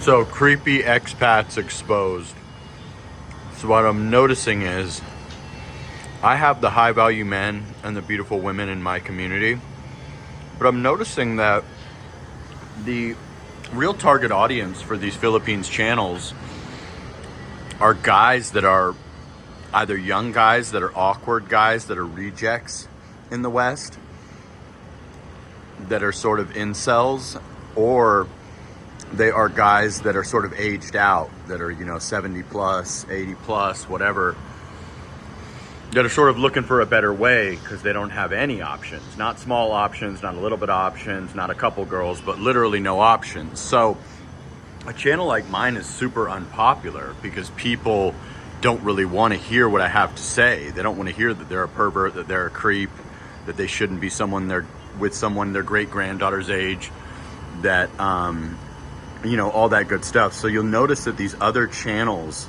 So, creepy expats exposed. So what I'm noticing is I have the high value men and the beautiful women in my community, but I'm noticing that the real target audience for these Philippines channels are guys that are either young guys that are awkward guys that are rejects in the West, that are sort of incels, or they are guys that are sort of aged out, that are, 70 plus, 80 plus, whatever, that are sort of looking for a better way because they don't have any options. Not small options, not a little bit of options, not a couple girls, but literally no options. So a channel like mine is super unpopular because people don't really want to hear what I have to say. They don't want to hear that they're a pervert, that they're a creep, that they shouldn't be with someone their great granddaughter's age, that all that good stuff. So you'll notice that these other channels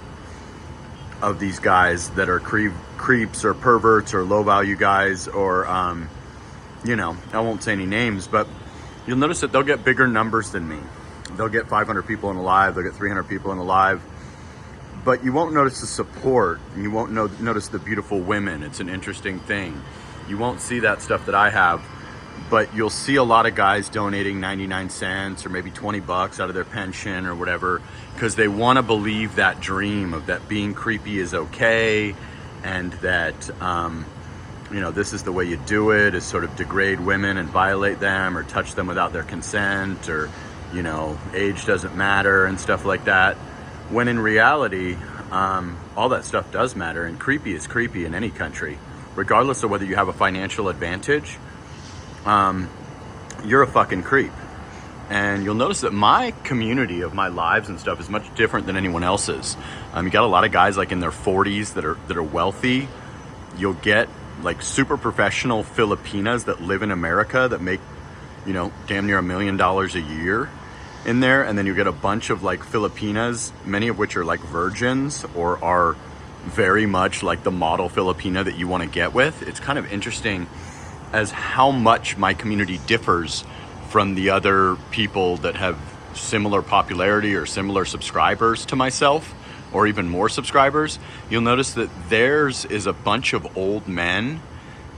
of these guys that are creeps or perverts or low value guys, or I won't say any names, but you'll notice that they'll get bigger numbers than me. They'll get 500 people in a live, they'll get 300 people in a live, but you won't notice the support, and you won't notice the beautiful women. It's an interesting thing. You won't see that stuff that I have, but you'll see a lot of guys donating 99 cents or maybe 20 bucks out of their pension or whatever, because they want to believe that dream of that being creepy is okay, and that, this is the way you do it, is sort of degrade women and violate them or touch them without their consent, or, age doesn't matter and stuff like that. When in reality, all that stuff does matter, and creepy is creepy in any country, regardless of whether you have a financial advantage. You're a fucking creep. And you'll notice that my community of my lives and stuff is much different than anyone else's. You got a lot of guys like in their 40s that are wealthy. You'll get like super professional Filipinas that live in America that make, damn near $1 million a year in there. And then you get a bunch of like Filipinas, many of which are like virgins or are very much like the model Filipina that you want to get with. It's kind of interesting as how much my community differs from the other people that have similar popularity or similar subscribers to myself, or even more subscribers. You'll notice that theirs is a bunch of old men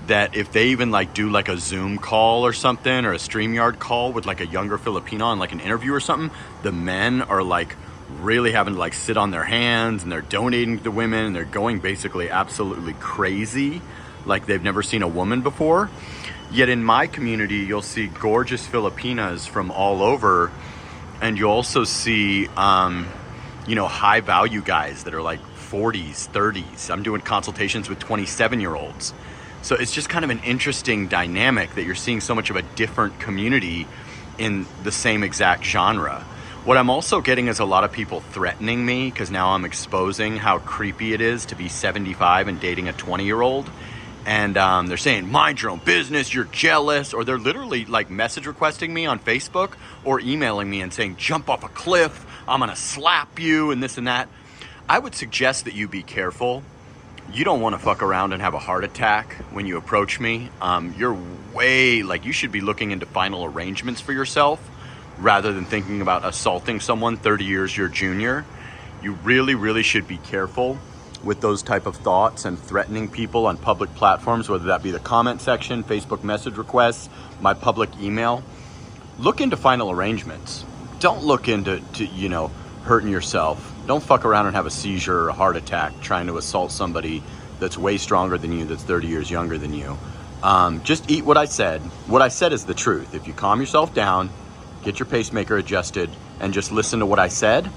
that if they even like do like a Zoom call or something, or a StreamYard call with like a younger Filipino on like an interview or something, the men are like really having to like sit on their hands, and they're donating to the women, and they're going basically absolutely crazy, like they've never seen a woman before. Yet in my community, you'll see gorgeous Filipinas from all over, and you also see, high value guys that are like 40s, 30s. I'm doing consultations with 27-year-olds. So it's just kind of an interesting dynamic that you're seeing so much of a different community in the same exact genre. What I'm also getting is a lot of people threatening me because now I'm exposing how creepy it is to be 75 and dating a 20-year-old. And they're saying, mind your own business, you're jealous. Or they're literally like message requesting me on Facebook or emailing me and saying, jump off a cliff, I'm gonna slap you, and this and that. I would suggest that you be careful. You don't want to fuck around and have a heart attack when you approach me. You should be looking into final arrangements for yourself rather than thinking about assaulting someone 30 years your junior. You really, really should be careful with those type of thoughts and threatening people on public platforms, whether that be the comment section, Facebook message requests, my public email. Look into final arrangements. Don't look into hurting yourself. Don't fuck around and have a seizure or a heart attack trying to assault somebody that's way stronger than you, that's 30 years younger than you. Just eat what I said. What I said is the truth. If you calm yourself down, get your pacemaker adjusted, and just listen to what I said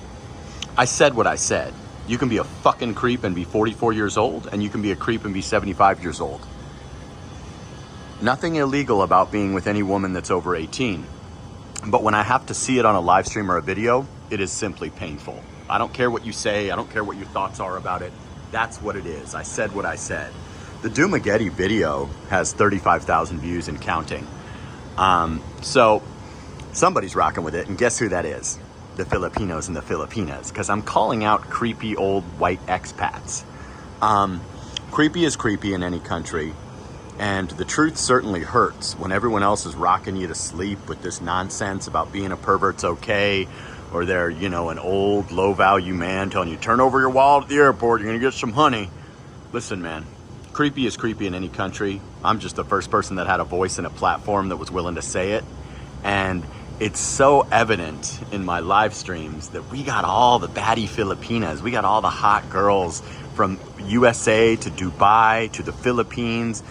what I said. You can be a fucking creep and be 44 years old, and you can be a creep and be 75 years old. Nothing illegal about being with any woman that's over 18. But when I have to see it on a live stream or a video, it is simply painful. I don't care what you say. I don't care what your thoughts are about it. That's what it is. I said what I said. The Dumageddon video has 35,000 views and counting. So somebody's rocking with it, and guess who that is? The Filipinos and the Filipinas, because I'm calling out creepy old white expats. Creepy is creepy in any country, and the truth certainly hurts when everyone else is rocking you to sleep with this nonsense about being a pervert's okay, or they're, you know, an old, low-value man telling you, turn over your wallet at the airport, you're gonna get some honey. Listen, man, creepy is creepy in any country. I'm just the first person that had a voice and a platform that was willing to say it. And it's so evident in my live streams that we got all the baddie Filipinas. We got all the hot girls from USA to Dubai to the Philippines.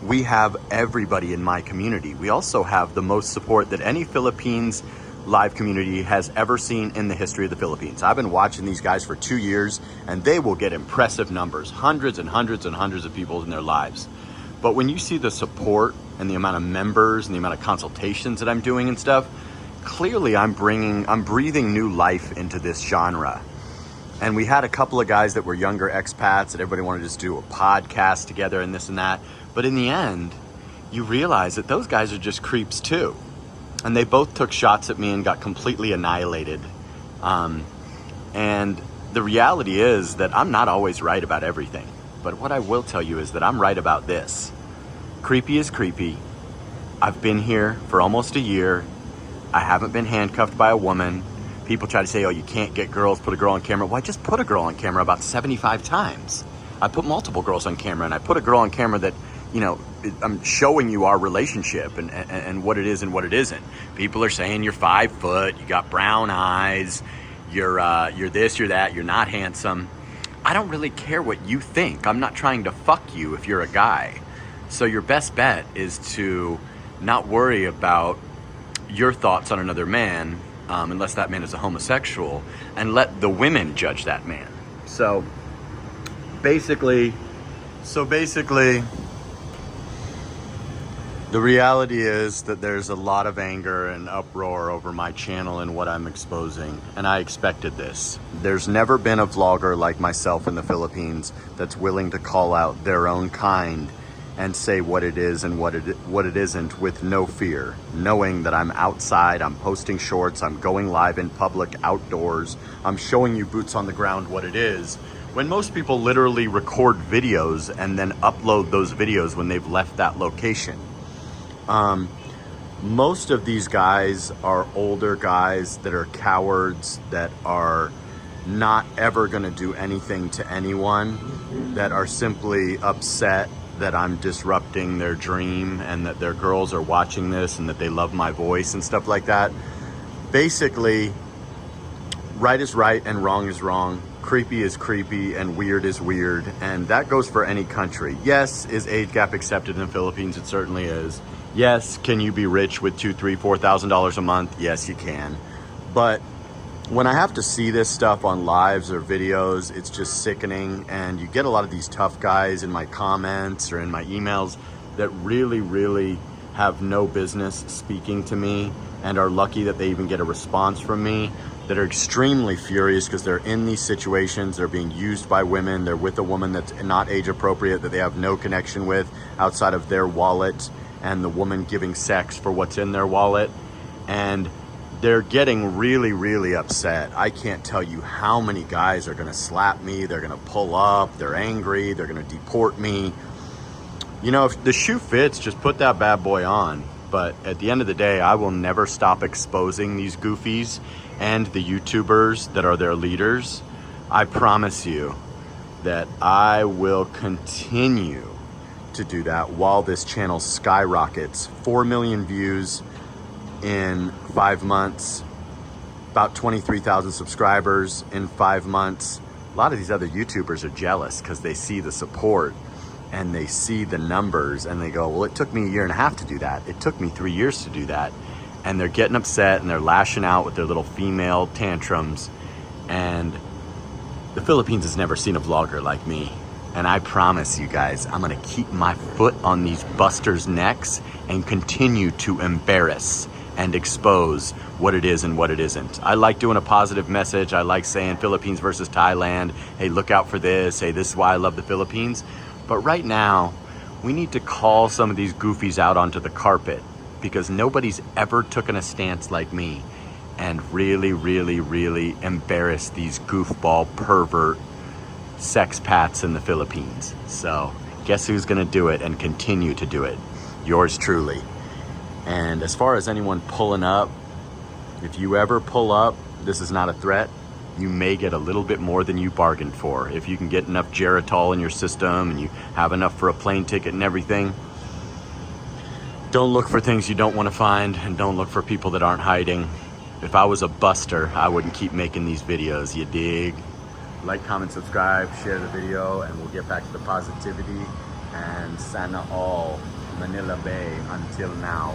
We have everybody in my community. We also have the most support that any Philippines live community has ever seen in the history of the Philippines. I've been watching these guys for 2 years, and they will get impressive numbers, hundreds and hundreds and hundreds of people in their lives. But when you see the support and the amount of members and the amount of consultations that I'm doing and stuff, clearly I'm breathing new life into this genre. And we had a couple of guys that were younger expats that everybody wanted to just do a podcast together and this and that. But in the end, you realize that those guys are just creeps too. And they both took shots at me and got completely annihilated. And the reality is that I'm not always right about everything. But what I will tell you is that I'm right about this. Creepy is creepy. I've been here for almost a year. I haven't been handcuffed by a woman. People try to say, oh, you can't get girls, put a girl on camera. Well, I just put a girl on camera about 75 times. I put multiple girls on camera, and I put a girl on camera that, you know, I'm showing you our relationship and what it is and what it isn't. People are saying you're 5 foot, you got brown eyes, you're this, you're that, you're not handsome. I don't really care what you think. I'm not trying to fuck you if you're a guy. So your best bet is to not worry about your thoughts on another man, unless that man is a homosexual, and let the women judge that man. So basically, the reality is that there's a lot of anger and uproar over my channel and what I'm exposing, and I expected this. There's never been a vlogger like myself in the Philippines that's willing to call out their own kind and say what it is and what it isn't with no fear, knowing that I'm outside, I'm posting shorts, I'm going live in public, outdoors, I'm showing you boots on the ground what it is, when most people literally record videos and then upload those videos when they've left that location. Most of these guys are older guys that are cowards, that are not ever gonna do anything to anyone, that are simply upset that I'm disrupting their dream and that their girls are watching this and that they love my voice and stuff like that. Basically, right is right and wrong is wrong. Creepy is creepy and weird is weird. And that goes for any country. Yes, is age gap accepted in the Philippines? It certainly is. Yes, can you be rich with $2,000, $3,000, $4,000 a month? Yes, you can. But when I have to see this stuff on lives or videos, it's just sickening. And you get a lot of these tough guys in my comments or in my emails that really, really have no business speaking to me and are lucky that they even get a response from me, that are extremely furious because they're in these situations, they're being used by women, they're with a woman that's not age appropriate, that they have no connection with outside of their wallet and the woman giving sex for what's in their wallet. And they're getting really, really upset. I can't tell you how many guys are gonna slap me, they're gonna pull up, they're angry, they're gonna deport me. You know, if the shoe fits, just put that bad boy on. But at the end of the day, I will never stop exposing these goofies and the YouTubers that are their leaders. I promise you that I will continue to do that while this channel skyrockets. 4 million views in 5 months, about 23,000 subscribers in 5 months. A lot of these other YouTubers are jealous because they see the support and they see the numbers and they go, well, it took me 1.5 years to do that. It took me 3 years to do that. And they're getting upset and they're lashing out with their little female tantrums. And the Philippines has never seen a vlogger like me. And I promise you guys, I'm gonna keep my foot on these busters' necks and continue to embarrass and expose what it is and what it isn't. I like doing a positive message. I like saying Philippines versus Thailand. Hey, look out for this. Hey, this is why I love the Philippines. But right now, we need to call some of these goofies out onto the carpet because nobody's ever taken a stance like me and really, really, really embarrass these goofball pervert sexpats in the Philippines. So guess who's gonna do it and continue to do it? Yours truly. And as far as anyone pulling up, if you ever pull up This is not a threat. You may get a little bit more than you bargained for. If you can get enough Geritol in your system and you have enough for a plane ticket and everything, don't look for things you don't want to find, and don't look for people that aren't hiding. If I was a buster, I wouldn't keep making these videos, you dig? Like, comment, subscribe, share the video, and we'll get back to the positivity. And sana all, Manila Bay, until now.